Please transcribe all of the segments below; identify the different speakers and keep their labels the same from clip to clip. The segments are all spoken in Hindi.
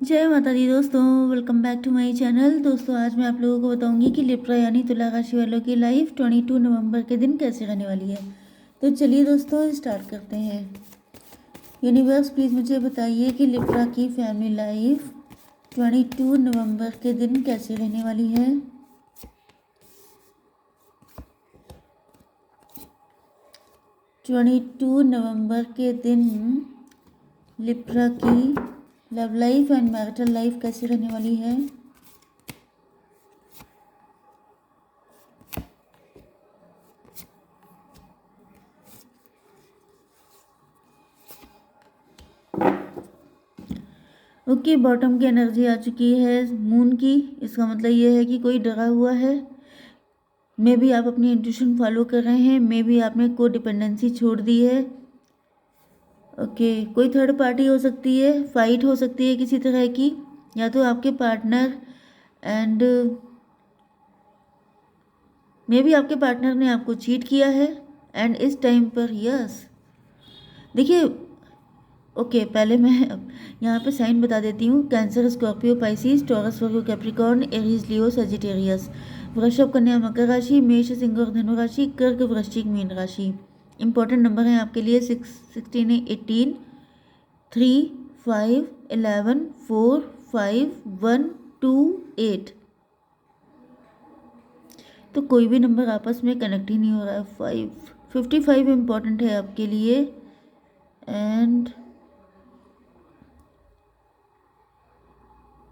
Speaker 1: जय माता दी दोस्तों, welcome back to my channel. दोस्तों आज मैं आप लोगों को बताऊंगी कि लिब्रा यानी तुला राशि वालों की लाइफ 22 नवंबर के दिन कैसे रहने वाली है। तो चलिए दोस्तों स्टार्ट करते हैं। यूनिवर्स प्लीज़ मुझे बताइए कि लिब्रा की फैमिली लाइफ 22 नवंबर के दिन कैसे रहने वाली है। नवंबर के दिन लिब्रा की love life and marital life कैसी रहने वाली है। ओके, बॉटम की एनर्जी आ चुकी है मून की। इसका मतलब ये है कि कोई डरा हुआ है। मे भी आप अपनी इंट्यूशन फॉलो कर रहे हैं, मे भी आपने को डिपेंडेंसी छोड़ दी है। ओके, कोई थर्ड पार्टी हो सकती है, फाइट हो सकती है किसी तरह की, या तो आपके पार्टनर एंड मे भी आपके पार्टनर ने आपको चीट किया है। एंड इस टाइम पर यस देखिए, ओके पहले मैं यहाँ पे साइन बता देती हूँ। कैंसर, स्कॉर्पियो, पाइसिस, टॉरस, वर्गो, कैप्रिकॉर्न, एरीज, लियो, सजिटेरियस। वृषभ, कन्या, मकर राशि, मेष, सिंह और धनु राशि, कर्क, वृश्चिक, मीन राशि। इंपॉर्टेंट नंबर है आपके लिए 16, 18, 3, 5, 11, 4, 5, 1, 2, 8। तो कोई भी नंबर आपस में कनेक्ट ही नहीं हो रहा है। 55 इम्पॉर्टेंट है आपके लिए। एंड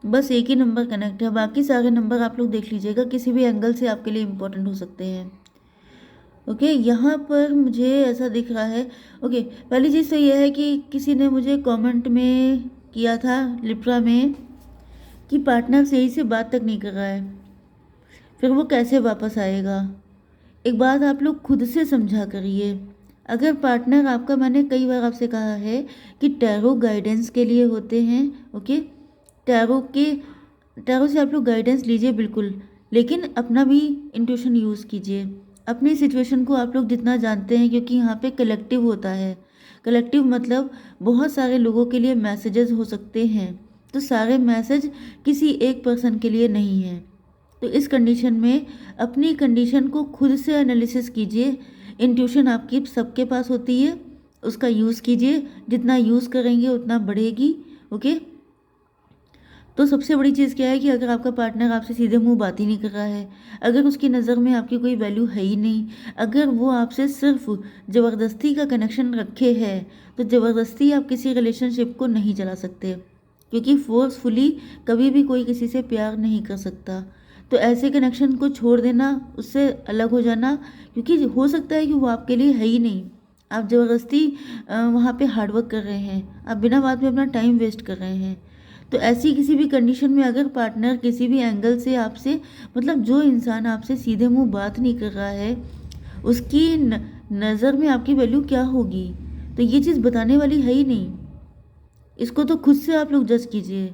Speaker 1: बस एक ही नंबर कनेक्ट है, बाकी सारे नंबर आप लोग देख लीजिएगा, किसी भी एंगल से आपके लिए इम्पोर्टेंट हो सकते हैं। ओके, यहाँ पर मुझे ऐसा दिख रहा है। ओके, पहली चीज़ तो यह है कि किसी ने मुझे कमेंट में किया था लिब्रा में कि पार्टनर सही से बात तक नहीं कर रहा है, फिर वो कैसे वापस आएगा। एक बात आप लोग खुद से समझा करिए। अगर पार्टनर आपका, मैंने कई बार आपसे कहा है कि टैरो गाइडेंस के लिए होते हैं। ओके, टैरो से आप लोग गाइडेंस लीजिए बिल्कुल, लेकिन अपना भी इंट्यूशन यूज़ कीजिए। अपनी सिचुएशन को आप लोग जितना जानते हैं, क्योंकि यहाँ पे कलेक्टिव होता है। कलेक्टिव मतलब बहुत सारे लोगों के लिए मैसेजेस हो सकते हैं, तो सारे मैसेज किसी एक पर्सन के लिए नहीं है। तो इस कंडीशन में अपनी कंडीशन को खुद से एनालिसिस कीजिए। इंट्यूशन आपकी सबके पास होती है, उसका यूज़ कीजिए। जितना यूज़ करेंगे उतना बढ़ेगी। ओके, तो सबसे बड़ी चीज़ क्या है कि अगर आपका पार्टनर आपसे सीधे मुंह बात ही नहीं कर रहा है, अगर उसकी नज़र में आपकी कोई वैल्यू है ही नहीं, अगर वो आपसे सिर्फ ज़बरदस्ती का कनेक्शन रखे है, तो ज़बरदस्ती आप किसी रिलेशनशिप को नहीं चला सकते, क्योंकि फोर्सफुली कभी भी कोई किसी से प्यार नहीं कर सकता। तो ऐसे कनेक्शन को छोड़ देना, उससे अलग हो जाना, क्योंकि हो सकता है कि वो आपके लिए है ही नहीं। आप ज़बरदस्ती वहाँ पे हार्डवर्क कर रहे हैं, आप बिना बात में अपना टाइम वेस्ट कर रहे हैं। तो ऐसी किसी भी कंडीशन में अगर पार्टनर किसी भी एंगल से आपसे, मतलब जो इंसान आपसे सीधे मुंह बात नहीं कर रहा है, उसकी नज़र में आपकी वैल्यू क्या होगी, तो ये चीज़ बताने वाली है ही नहीं। इसको तो खुद से आप लोग जज कीजिए।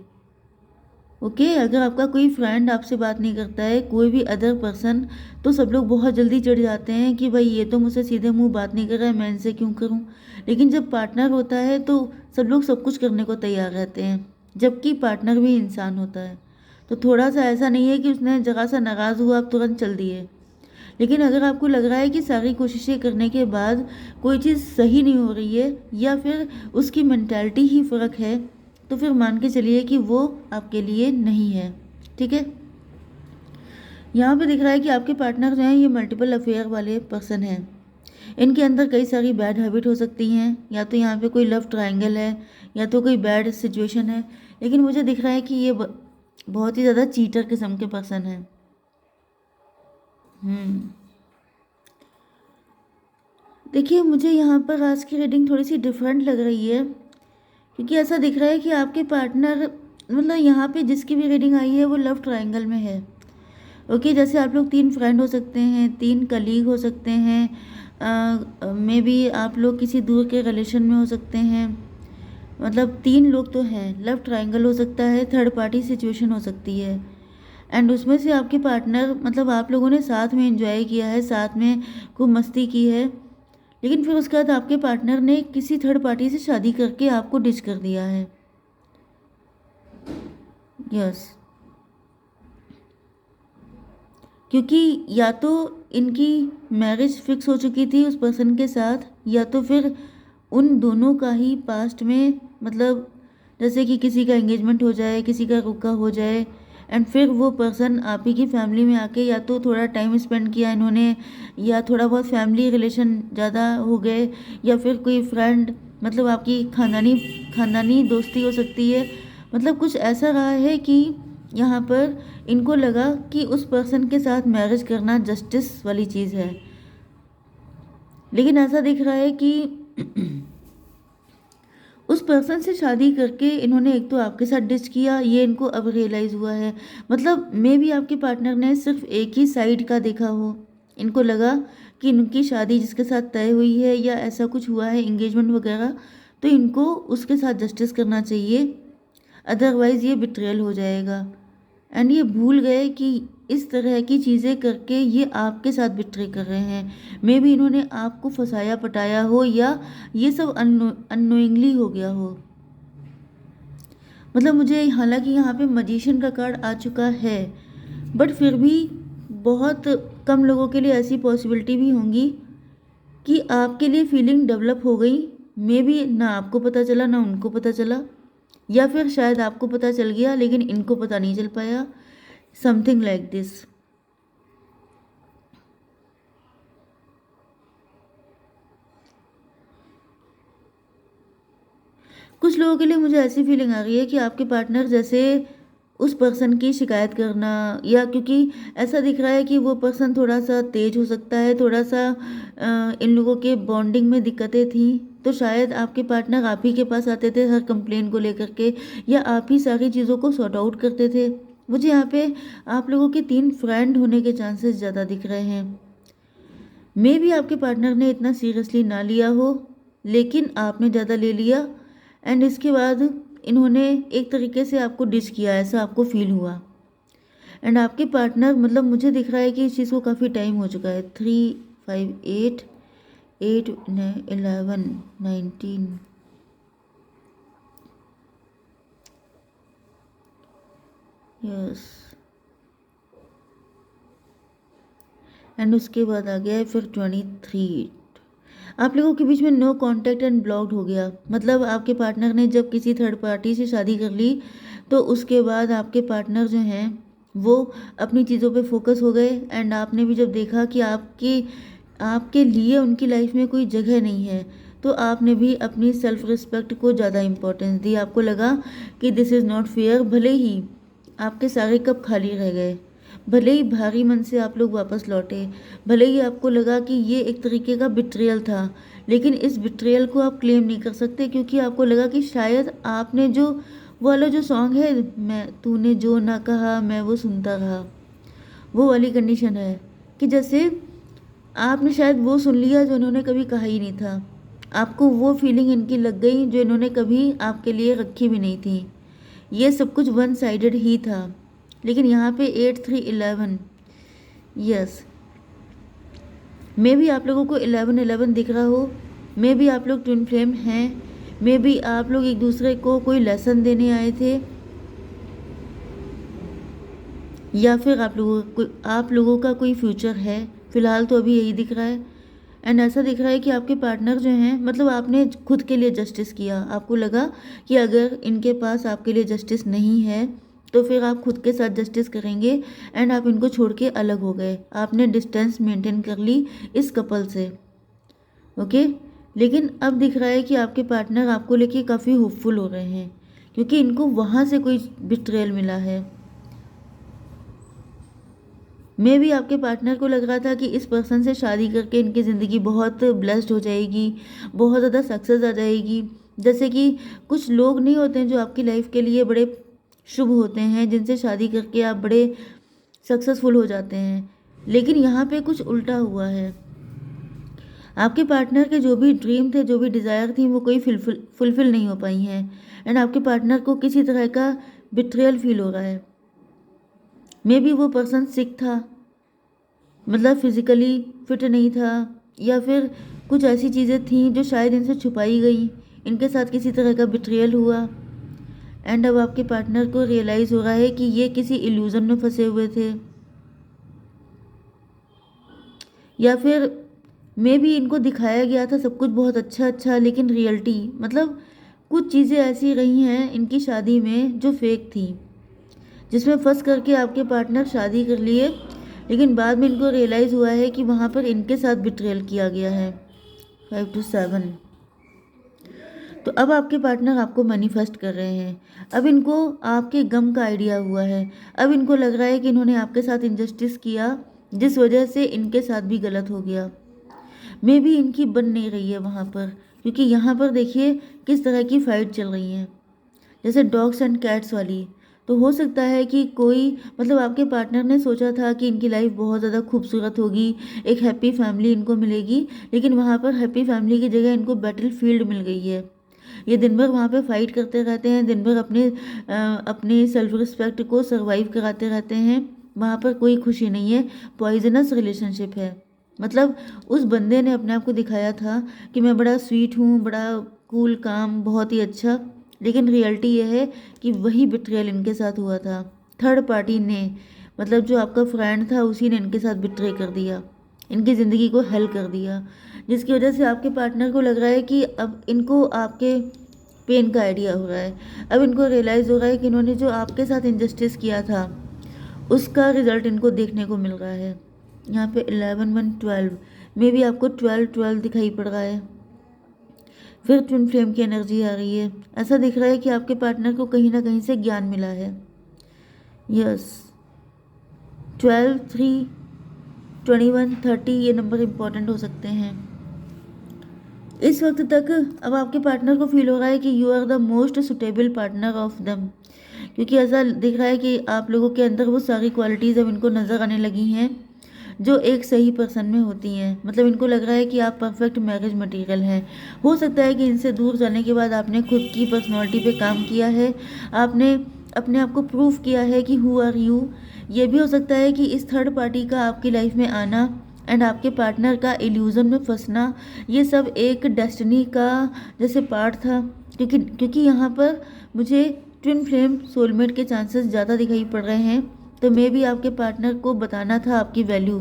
Speaker 1: ओके, अगर आपका कोई फ्रेंड आपसे बात नहीं करता है, कोई भी अदर पर्सन, तो सब लोग बहुत जल्दी चिढ़ जाते हैं कि भाई ये तो मुझसे सीधे मुंह बात नहीं कर रहा है, मैं इनसे क्यों करूं। लेकिन जब पार्टनर होता है तो सब लोग सब कुछ करने को तैयार रहते हैं, जबकि पार्टनर भी इंसान होता है। तो थोड़ा सा ऐसा नहीं है कि उसने जगह सा नाराज़ हुआ आप तुरंत चल दिए। लेकिन अगर आपको लग रहा है कि सारी कोशिशें करने के बाद कोई चीज़ सही नहीं हो रही है, या फिर उसकी मेंटालिटी ही फ़र्क है, तो फिर मान के चलिए कि वो आपके लिए नहीं है। ठीक है, यहाँ पे दिख रहा है कि आपके पार्टनर जो हैं ये मल्टीपल अफेयर वाले पर्सन हैं। इनके अंदर कई सारी बैड हैबिट हो सकती हैं, या तो यहाँ पे कोई लव ट्रायंगल है, या तो कोई बैड सिचुएशन है। लेकिन मुझे दिख रहा है कि ये बहुत ही ज़्यादा चीटर किस्म के पर्सन हैं। देखिए, मुझे यहाँ पर आज की रीडिंग थोड़ी सी डिफरेंट लग रही है, क्योंकि ऐसा दिख रहा है कि आपके पार्टनर, मतलब यहाँ पे जिसकी भी रीडिंग आई है वो लव ट्रायंगल में है। ओके, जैसे आप लोग 3 फ्रेंड हो सकते हैं, 3 कलीग हो सकते हैं, मे बी आप लोग किसी दूर के रिलेशन में हो सकते हैं। मतलब 3 लोग तो हैं। लव ट्रायंगल हो सकता है, थर्ड पार्टी सिचुएशन हो सकती है। एंड उसमें से आपके पार्टनर, मतलब आप लोगों ने साथ में एंजॉय किया है, साथ में खूब मस्ती की है, लेकिन फिर उसके बाद आपके पार्टनर ने किसी थर्ड पार्टी से शादी करके आपको डिच कर दिया है। यस, क्योंकि या तो इनकी मैरिज फिक्स हो चुकी थी उस पर्सन के साथ, या तो फिर उन दोनों का ही पास्ट में, मतलब जैसे कि किसी का एंगेजमेंट हो जाए, किसी का रुका हो जाए, एंड फिर वो पर्सन आप ही की फैमिली में आके या तो थोड़ा टाइम स्पेंड किया इन्होंने, या थोड़ा बहुत फैमिली रिलेशन ज़्यादा हो गए, या फिर कोई फ्रेंड, मतलब आपकी खानदानी खानदानी दोस्ती हो सकती है। मतलब कुछ ऐसा रहा है कि यहाँ पर इनको लगा कि उस पर्सन के साथ मैरिज करना जस्टिस वाली चीज़ है, लेकिन ऐसा दिख रहा है कि उस पर्सन से शादी करके इन्होंने एक तो आपके साथ डिच किया, ये इनको अब रियलाइज़ हुआ है। मतलब मे भी आपके पार्टनर ने सिर्फ एक ही साइड का देखा हो, इनको लगा कि इनकी शादी जिसके साथ तय हुई है या ऐसा कुछ हुआ है एंगेजमेंट वगैरह, तो इनको उसके साथ जस्टिस करना चाहिए, अदरवाइज़ ये बिट्रेयल हो जाएगा। एंड ये भूल गए कि इस तरह की चीज़ें करके ये आपके साथ बिट्रे कर रहे हैं। मे बी इन्होंने आपको फंसाया पटाया हो, या ये सब अननोइंगली हो गया हो। मतलब मुझे, हालांकि यहाँ पे मजिशियन का कार्ड आ चुका है, बट फिर भी बहुत कम लोगों के लिए ऐसी पॉसिबिलिटी भी होंगी कि आपके लिए फीलिंग डेवलप हो गई, मे बी ना आपको पता चला ना उनको पता चला, या फिर शायद आपको पता चल गया लेकिन इनको पता नहीं चल पाया, समथिंग लाइक दिस। कुछ लोगों के लिए मुझे ऐसी फीलिंग आ रही है कि आपके पार्टनर जैसे उस पर्सन की शिकायत करना, या क्योंकि ऐसा दिख रहा है कि वो पर्सन थोड़ा सा तेज हो सकता है, थोड़ा सा इन लोगों के बॉन्डिंग में दिक्कतें थी, तो शायद आपके पार्टनर आप ही के पास आते थे हर कंप्लेन को लेकर के, या आप ही सारी चीज़ों को सॉर्ट आउट करते थे। मुझे यहाँ पे आप लोगों के 3 फ्रेंड होने के चांसेस ज़्यादा दिख रहे हैं। मे भी आपके पार्टनर ने इतना सीरियसली ना लिया हो, लेकिन आपने ज़्यादा ले लिया, एंड इसके बाद इन्होंने एक तरीके से आपको डिच किया, ऐसा आपको फील हुआ। एंड आपके पार्टनर, मतलब मुझे दिख रहा है कि इस चीज़ को काफ़ी टाइम हो चुका है। 3 5 8 8 11 19, यस, एंड उसके बाद आ गया है फिर 23। आप लोगों के बीच में नो कांटेक्ट एंड ब्लॉक्ड हो गया। मतलब आपके पार्टनर ने जब किसी थर्ड पार्टी से शादी कर ली, तो उसके बाद आपके पार्टनर जो हैं वो अपनी चीज़ों पे फोकस हो गए, एंड आपने भी जब देखा कि आपके लिए उनकी लाइफ में कोई जगह नहीं है, तो आपने भी अपनी सेल्फ रिस्पेक्ट को ज़्यादा इम्पोर्टेंस दी। आपको लगा कि दिस इज़ नॉट फेयर, भले ही आपके सारे कप खाली रह गए, भले ही भारी मन से आप लोग वापस लौटे, भले ही आपको लगा कि ये एक तरीके का बिट्रियल था, लेकिन इस बिट्रियल को आप क्लेम नहीं कर सकते, क्योंकि आपको लगा कि शायद आपने जो वो वाला जो सॉन्ग है, मैं तूने जो ना कहा मैं वो सुनता रहा, वो वाली कंडीशन है कि जैसे आपने शायद वो सुन लिया जो इन्होंने कभी कहा ही नहीं था। आपको वो फीलिंग इनकी लग गई जो इन्होंने कभी आपके लिए रखी भी नहीं थी। ये सब कुछ वन साइडेड ही था। लेकिन यहाँ पे 8 3 11, यस, मे भी आप लोगों को 11 11 दिख रहा हो, मे भी आप लोग ट्विन फ्लेम हैं, मे भी आप लोग एक दूसरे को कोई लेसन देने आए थे, या फिर आप लोगों का कोई फ्यूचर है। फिलहाल तो अभी यही दिख रहा है। एंड ऐसा दिख रहा है कि आपके पार्टनर जो हैं, मतलब आपने खुद के लिए जस्टिस किया। आपको लगा कि अगर इनके पास आपके लिए जस्टिस नहीं है तो फिर आप खुद के साथ जस्टिस करेंगे, एंड आप इनको छोड़ के अलग हो गए। आपने डिस्टेंस मेंटेन कर ली इस कपल से, ओके। लेकिन अब दिख रहा है कि आपके पार्टनर आपको लेके काफ़ी होपफुल हो रहे हैं, क्योंकि इनको वहाँ से कोई बिट्रेयल मिला है। मे भी आपके पार्टनर को लग रहा था कि इस पर्सन से शादी करके इनकी ज़िंदगी बहुत ब्लेस्ड हो जाएगी, बहुत ज़्यादा सक्सेस आ जाएगी। जैसे कि कुछ लोग नहीं होते हैं जो आपकी लाइफ के लिए बड़े शुभ होते हैं, जिनसे शादी करके आप बड़े सक्सेसफुल हो जाते हैं, लेकिन यहाँ पे कुछ उल्टा हुआ है। आपके पार्टनर के जो भी ड्रीम थे, जो भी डिज़ायर थी, वो कोई फुलफिल नहीं हो पाई हैं, एंड आपके पार्टनर को किसी तरह का बिट्रेयल फील हो रहा है। मे बी वो पर्सन सिक था, मतलब फिजिकली फिट नहीं था, या फिर कुछ ऐसी चीज़ें थी जो शायद इनसे छुपाई गई, इनके साथ किसी तरह का बिट्रियल हुआ, एंड अब आपके पार्टनर को रियलाइज़ हो रहा है कि ये किसी इल्यूज़न में फंसे हुए थे, या फिर मे बी इनको दिखाया गया था सब कुछ बहुत अच्छा अच्छा, लेकिन रियलिटी मतलब कुछ चीज़ें ऐसी रही हैं इनकी शादी में जो फेक थी, जिसमें फंस करके आपके पार्टनर शादी कर लिए, लेकिन बाद में इनको रियलाइज़ हुआ है कि वहाँ पर इनके साथ बिट्रेयल किया गया है। 5 to 7। तो अब आपके पार्टनर आपको मैनिफेस्ट कर रहे हैं। अब इनको आपके गम का आइडिया हुआ है। अब इनको लग रहा है कि इन्होंने आपके साथ इनजस्टिस किया, जिस वजह से इनके साथ भी गलत हो गया। मे बी इनकी बन नहीं रही है वहाँ पर, क्योंकि यहाँ पर देखिए किस तरह की फाइट चल रही है, जैसे डॉग्स एंड कैट्स वाली। तो हो सकता है कि कोई मतलब आपके पार्टनर ने सोचा था कि इनकी लाइफ बहुत ज़्यादा खूबसूरत होगी, एक हैप्पी फैमिली इनको मिलेगी, लेकिन वहाँ पर हैप्पी फैमिली की जगह इनको बैटल फील्ड मिल गई है। ये दिन भर वहाँ पे फाइट करते रहते हैं, दिन भर अपने सेल्फ रिस्पेक्ट को सर्वाइव कराते रहते हैं। वहाँ पर कोई खुशी नहीं है, पॉइजनस रिलेशनशिप है। मतलब उस बंदे ने अपने आप को दिखाया था कि मैं बड़ा स्वीट हूँ, बड़ा कूल काम, बहुत ही अच्छा, लेकिन रियलिटी ये है कि वही बिट्रेयल इनके साथ हुआ था। थर्ड पार्टी ने, मतलब जो आपका फ्रेंड था, उसी ने इनके साथ बिट्रे कर दिया, इनकी ज़िंदगी को हेल कर दिया, जिसकी वजह से आपके पार्टनर को लग रहा है कि अब इनको आपके पेन का आइडिया हो रहा है। अब इनको रियलाइज़ हो रहा है कि इन्होंने जो आपके साथ इनजस्टिस किया था उसका रिजल्ट इनको देखने को मिल रहा है। यहाँ पे 11 1 12 में भी आपको 12 12 दिखाई पड़ रहा है। फिर ट्विन फ्लेम की एनर्जी आ रही है। ऐसा दिख रहा है कि आपके पार्टनर को कहीं ना कहीं से ज्ञान मिला है। यस, 12 3 21 30 ये नंबर इम्पॉर्टेंट हो सकते हैं इस वक्त तक। अब आपके पार्टनर को फील हो रहा है कि you are the most suitable partner of them, क्योंकि ऐसा दिख रहा है कि आप लोगों के अंदर वो सारी क्वालिटीज़ अब इनको नज़र आने लगी हैं जो एक सही पर्सन में होती हैं। मतलब इनको लग रहा है कि आप परफेक्ट मैरिज मटेरियल हैं। हो सकता है कि इनसे दूर जाने के बाद आपने खुद की पर्सनैलिटी पे काम किया है, आपने अपने आप को प्रूव किया है कि हु आर यू। ये भी हो सकता है कि इस थर्ड पार्टी का आपकी लाइफ में आना एंड आपके पार्टनर का इल्यूज़न में फंसना, ये सब एक डेस्टिनी का जैसे पार्ट था, क्योंकि यहाँ पर मुझे ट्विन फ्लेम सोलमेट के चांसेस ज़्यादा दिखाई पड़ रहे हैं। तो मे भी आपके पार्टनर को बताना था आपकी वैल्यू,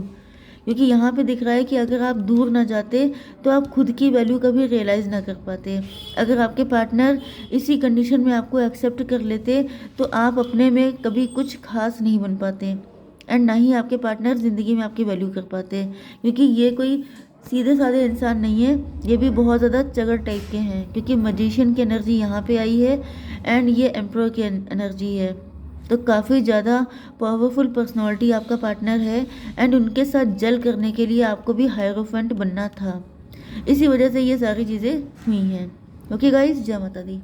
Speaker 1: क्योंकि यहाँ पे दिख रहा है कि अगर आप दूर ना जाते तो आप खुद की वैल्यू कभी रियलाइज़ ना कर पाते। अगर आपके पार्टनर इसी कंडीशन में आपको एक्सेप्ट कर लेते तो आप अपने में कभी कुछ खास नहीं बन पाते, एंड ना ही आपके पार्टनर ज़िंदगी में आपकी वैल्यू कर पाते, क्योंकि ये कोई सीधे साधे इंसान नहीं है, ये भी बहुत ज़्यादा चगर टाइप के हैं, क्योंकि मजिशियन की एनर्जी यहाँ पे आई है एंड ये एम्परर की एनर्जी है। तो काफ़ी ज़्यादा पावरफुल पर्सनालिटी आपका पार्टनर है, एंड उनके साथ जल करने के लिए आपको भी हायरोफेंट बनना था। इसी वजह से ये सारी चीज़ें हुई हैं। ओके गाइस, जय माता दी।